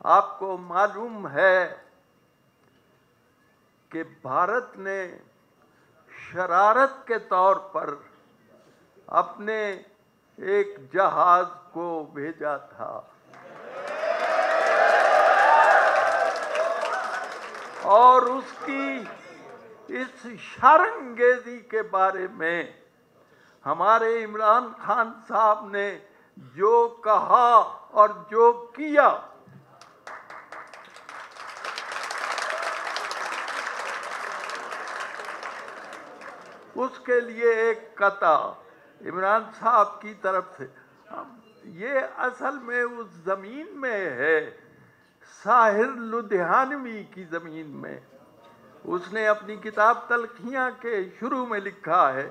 आपको मालूम है कि भारत ने शरारत के तौर पर अपने एक जहाज को भेजा था और उसकी इस शर्मंगेजी के बारे में हमारे इमरान खान साहब ने जो कहा और जो किया, उसके लिए एक कता इमरान साहब की तरफ से, ये असल में उस जमीन में है, साहिर लुधियानवी की जमीन में। उसने अपनी किताब तलखियां के शुरू में लिखा है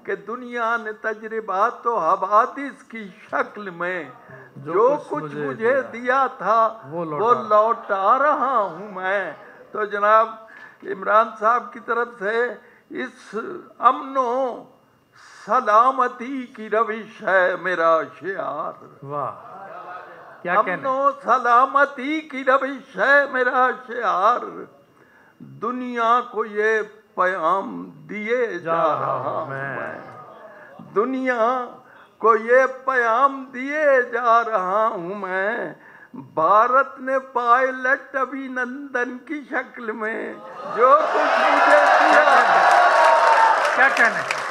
कि दुनिया ने तजर्बात तो हवादिस की शक्ल में जो कुछ मुझे दिया था वो लौटा रहा हूं मैं। तो जनाब इमरान साहब की तरफ से इस अमनो सलामती की रविश है मेरा शियार। वाह, क्या अमनो सलामती की रविश है मेरा शियार। दुनिया को ये पैगाम दिए जा रहा हूं मैं। दुनिया को ये पैगाम दिए जा रहा हूं मैं। भारत ने पायलट अभिनंदन की शक्ल में जो कुछ मुझे दिया, क्या कहना है?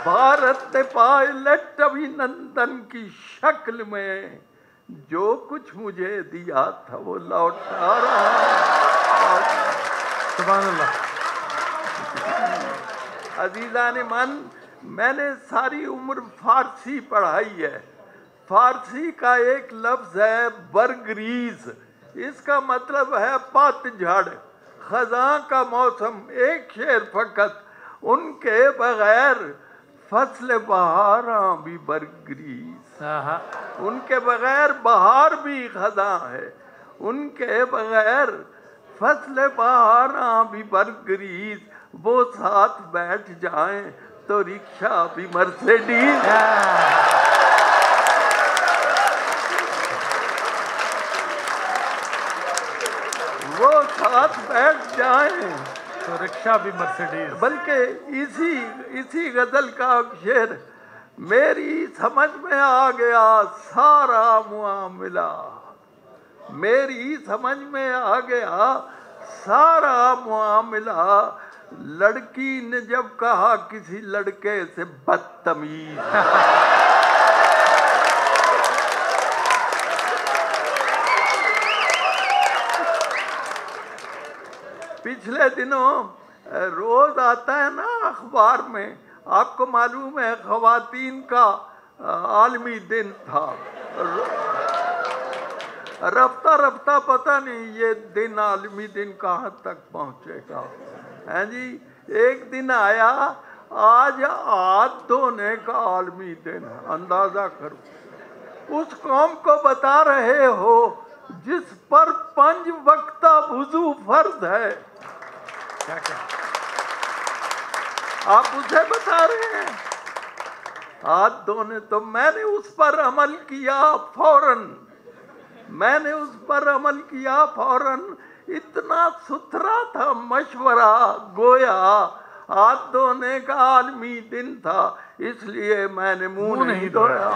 भारत ने पायलट अभिनंदन की शक्ल में जो कुछ मुझे दिया था वो लौटा रहा। सुभान अल्लाह। अजीज़ान मन, मैंने सारी उम्र फारसी पढ़ाई है। फारसी का एक लफ्ज़ है बरगरीज, इसका मतलब है पतझड़, खज़ां का मौसम। एक शेर फकत, उनके बगैर फसल बहारां भी बरगरीज, उनके बगैर बहार भी खज़ां है, उनके बगैर फसल बहारां भी बरगरीज। वो साथ बैठ जाएं तो रिक्शा भी मर्सिडीज। वो साथ बैठ जाएं तो रिक्शा भी मर्सिडीज। बल्कि इसी गजल का शेर, मेरी समझ में आ गया सारा मुआमिला, मेरी समझ में आ गया सारा मुआमिला। लड़की ने जब कहा किसी लड़के से बदतमीज। पिछले दिनों रोज आता है ना अखबार में, आपको मालूम है ख़वातीन का आलमी दिन था। रफ्ता रफ्ता पता नहीं ये दिन, आलमी दिन कहाँ तक पहुँचेगा। हैं जी, एक दिन आया, आज हाथ धोने का आलमी दिन है। अंदाजा करो, उस कौम को बता रहे हो जिस पर 5 वक्ता वुजू फर्ज है। क्या क्या आप उसे बता रहे हैं हाथ धोने। तो मैंने उस पर अमल किया फौरन, मैंने उस पर अमल किया फौरन। इतना सुथरा था मशवरा, गोया हाथ धोने का आलमी दिन था, इसलिए मैंने मुंह नहीं धोया।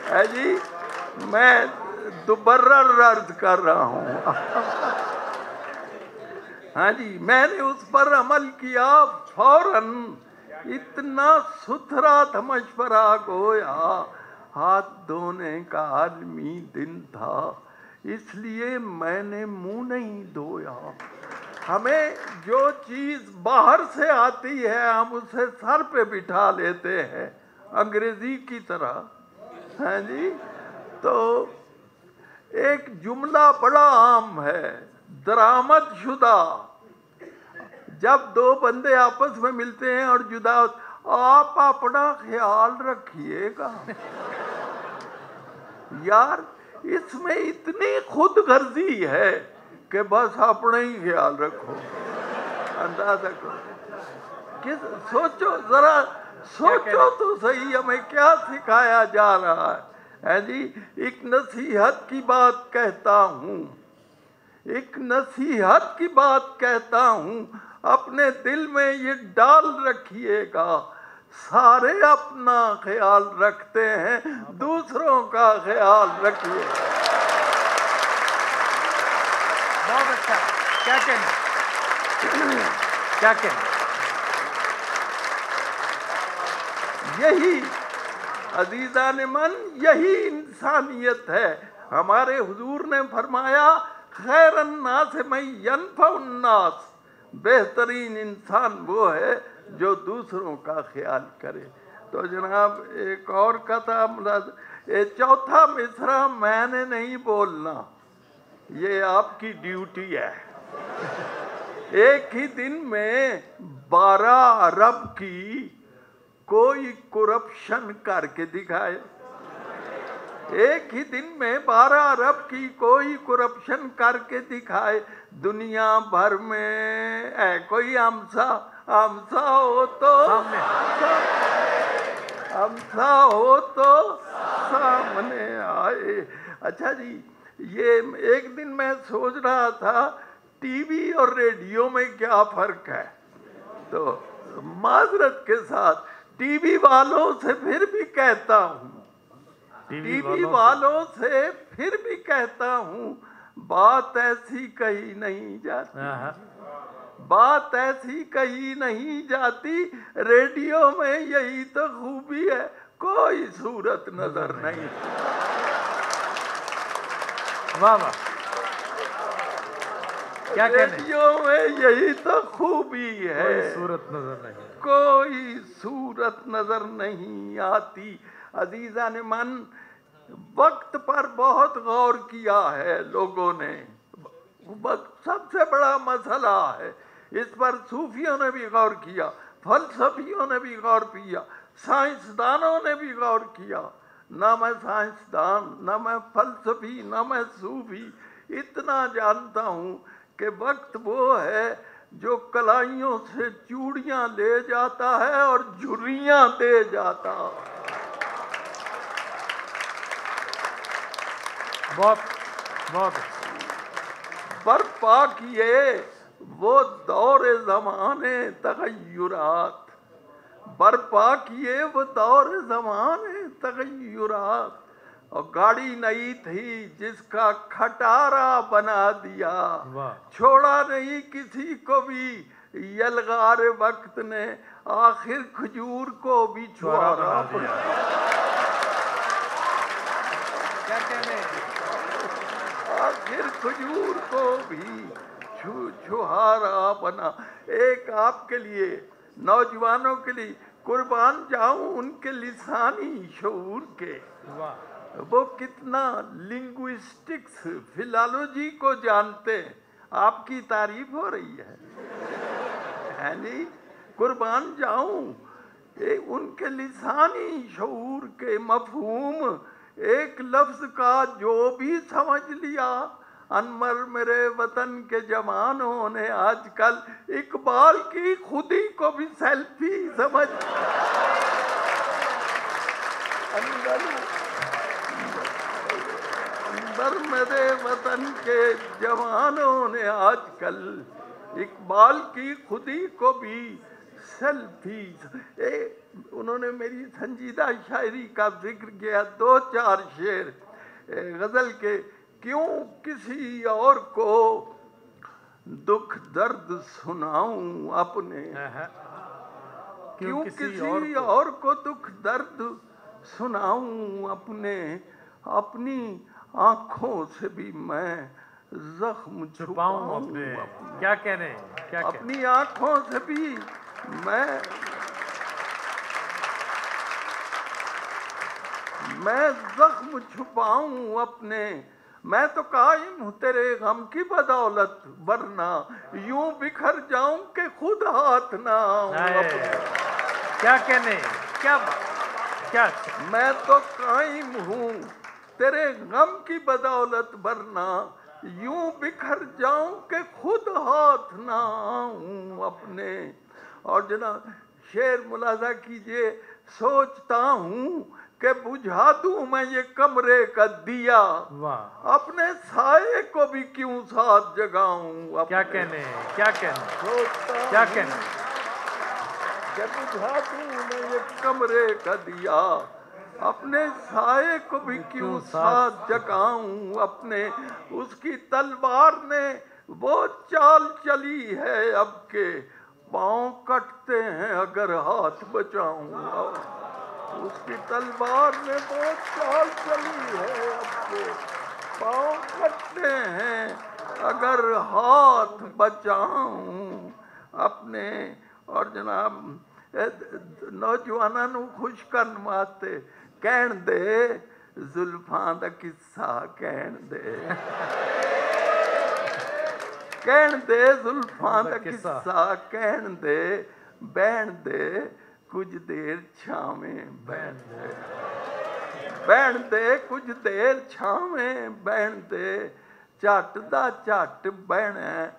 है जी, मैं दोबारा अर्ज कर रहा हूँ। हाँ जी, मैंने उस पर अमल किया फौरन। इतना सुथरा था मशवरा, गोया हाथ धोने का आलमी दिन था, इसलिए मैंने मुंह नहीं धोया। हमें जो चीज़ बाहर से आती है हम उसे सर पे बिठा लेते हैं अंग्रेजी की तरह। हैं जी, तो एक जुमला बड़ा आम है, दरामद शुदा। जब दो बंदे आपस में मिलते हैं और जुदा, आप अपना ख्याल रखिएगा। यार, इसमें इतनी खुदगर्जी है कि बस अपना ही ख्याल रखो। अंदाजा करो किस, सोचो जरा, सोचो तो सही हमें क्या सिखाया जा रहा है जी। एक नसीहत की बात कहता हूँ, एक नसीहत की बात कहता हूँ, अपने दिल में ये डाल रखिएगा, सारे अपना ख्याल रखते हैं, दूसरों का ख्याल रखिए। बहुत अच्छा, क्या कहना, क्या कहना? यही अजीजान मन, यही इंसानियत है। हमारे हुजूर ने फरमाया खैरन नास में यनफउन्नास, बेहतरीन इंसान वो है जो दूसरों का ख्याल करे। तो जनाब एक और कथा, ये चौथा मिसरा मैंने नहीं बोलना, ये आपकी ड्यूटी है। एक ही दिन में 12 अरब की कोई करप्शन करके दिखाए, एक ही दिन में 12 अरब की कोई करप्शन करके दिखाए। दुनिया भर में है कोई हमसा, हमसा हो तो हमसा हो तो सामने आए। अच्छा जी, ये एक दिन मैं सोच रहा था टीवी और रेडियो में क्या फर्क है, तो माजरत के साथ टीवी वालों से फिर भी कहता हूँ, टीवी वालों से फिर भी कहता हूँ, बात ऐसी कही नहीं जाती, बात ऐसी कही नहीं जाती। रेडियो में यही तो खूबी है, कोई सूरत नजर नहीं। वाह वाह, क्या कहने? रेडियो में यही तो खूबी है, कोई सूरत नजर नहीं, कोई सूरत नजर नहीं आती। अजीजा ने मन, वक्त पर बहुत गौर किया है लोगों ने, वक्त सबसे बड़ा मसला है, इस पर सूफियों ने भी गौर किया, फलसफियों ने भी गौर किया, साइंसदानों ने भी गौर किया। ना मैं साइंसदान, ना मैं फलसफी, ना मैं सूफी, इतना जानता हूँ कि वक्त वो है जो कलाइयों से चूड़ियाँ ले जाता है और झुर्रियाँ दे जाता। बहुत बहुत बर्पा किए वो दौर ज़माने तगय्युरात, बर्पा किए वो दौर ज़माने तगय्युरात। और गाड़ी नई थी जिसका खटारा बना दिया, छोड़ा नहीं किसी को भी यलगार वक्त ने, आखिर खजूर को भी छुआरा बना दिया। क्या कहने? आखिर खजूर को भी छुहारा बना। एक आपके लिए, नौजवानों के लिए कुर्बान जाऊं उनके लिसानी शऊर के, वो कितना लिंग्विस्टिक्स, फिलॉलॉजी को जानते हैं। आपकी तारीफ हो रही है नहीं, कुर्बान जाऊं उनके लिसानी शऊर के मफहूम, एक लफ्ज का जो भी समझ लिया। अनमर मेरे वतन के जवानों ने आजकल इकबाल की खुदी को भी सेल्फी समझ। अंदर मेरे वतन के जवानों ने आजकल इकबाल की खुदी को भी सेल्फी। उन्होंने मेरी संजीदा शायरी का जिक्र किया, 2-4 शेर गजल के। क्यों किसी और को दुख दर्द सुनाऊं अपने, क्यों किसी और को दुख दर्द सुनाऊं अपने, अपनी आंखों से भी मैं जख्म छुपाऊं अपने। क्या कहने? क्या अपनी आंखों से भी मैं जख्म छुपाऊं अपने। मैं तो कायम हूँ तेरे गम की बदौलत, वरना यूं बिखर जाऊं कि खुद हाथ ना आऊं अपने। क्या कहने? क्या क्या? मैं तो कायम हूँ तेरे गम की बदौलत, वरना यूं बिखर जाऊं कि खुद हाथ ना आऊं अपने। और जनाब शेर मुलाजा कीजिए, सोचता हूँ कि बुझा दूं मैं ये कमरे का दिया, वाह, अपने साये को भी क्यों साथ जगाऊं। क्या कहने, क्या कहने, सोचता क्या हूँ कहने। कि बुझा दूं मैं ये कमरे का दिया, अपने साये को भी क्यों साथ जगाऊं अपने। उसकी तलवार ने वो चाल चली है अब के, पांव कटते हैं अगर हाथ बचाऊं। उसकी तलवार ने वो चाल चली है अब के, पांव कटते हैं अगर हाथ बचाऊं अपने। और जनाब नौजवानों ਨੂੰ खुश ਕਰਨ ਵਾਸਤੇ ਕਹਿਣ ਦੇ ਜ਼ੁਲਫਾਂ ਦਾ ਕਿੱਸਾ ਕਹਿਣ ਦੇ, ਕਹਿਣ ਦੇ ਜ਼ੁਲਫਾਂ ਦਾ ਕਿੱਸਾ ਕਹਿਣ ਦੇ, ਬਹਿਣ ਦੇ ਕੁਝ ਦੇਰ ਛਾਵੇਂ ਬਹਿਣ ਦੇ, ਬਹਿਣ ਦੇ ਕੁਝ ਦੇਰ ਛਾਵੇਂ ਬਹਿਣ ਦੇ, ਝੱਟ ਦਾ ਝੱਟ ਬਹਿਣਾ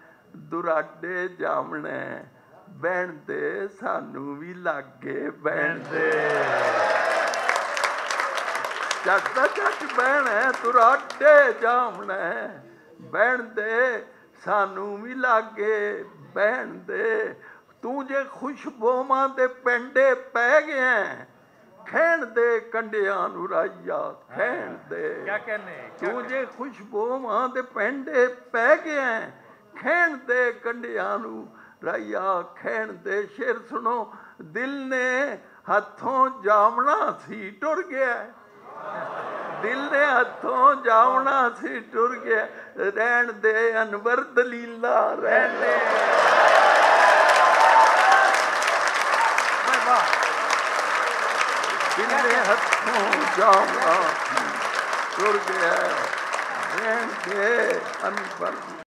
ਦੁਰਾਡੇ ਜਾਵਣਾ, ਬਹਿਣ ਦੇ ਸਾਨੂੰ ਵੀ ਲਾਗੇ ਬਹਿਣ ਦੇ, ਝੱਟ ਦਾ ਝੱਟ ਬਹਿਣਾ ਦੁਰਾਡੇ ਜਾਵਣਾ, ਬਹਿਣ ਦੇ ਸਾਨੂੰ ਵੀ ਲਾਗੇ ਬਹਿਣ ਦੇ। ਤੂੰ ਜੇ ਖੁਸ਼ਬੂਆਂ ਦੇ ਪੈਂਡੇ ਪੈ ਗਿਆ, ਖੈਣ ਦੇ ਕੰਡਿਆਂ ਨੂੰ ਰਾਈਆ ਖੈਣ ਦੇ। क्या कहने, ਤੂੰ ਜੇ ਖੁਸ਼ਬੂਆਂ ਦੇ ਪੈਂਡੇ ਪੈ ਗਿਆ, ਖੈਣ ਦੇ ਕੰਡਿਆਂ ਨੂੰ ਰਾਈਆ ਖੈਣ ਦੇ। ਸ਼ੇਰ ਸੁਣੋ, ਦਿਲ ਨੇ ਹੱਥੋਂ ਜਾਵਣਾ ਸੀ ਟੁਰ ਗਿਆ, ਦਿਲ ਨੇ ਹੱਥੋਂ ਜਾਵਣਾ ਸੀ ਟੁਰ ਗਿਆ, ਰਹਿਣ ਦੇ ਅਨਵਰ ਦਲੀਲਾ ਰਹਿਣ ਦੇ। ਦਿਲ ਨੇ ਹੱਥੋਂ ਜਾਵਣਾ ਸੀ ਟੁਰ ਗਿਆ, ਰਹਿਣ ਦੇ ਅਨਵਰ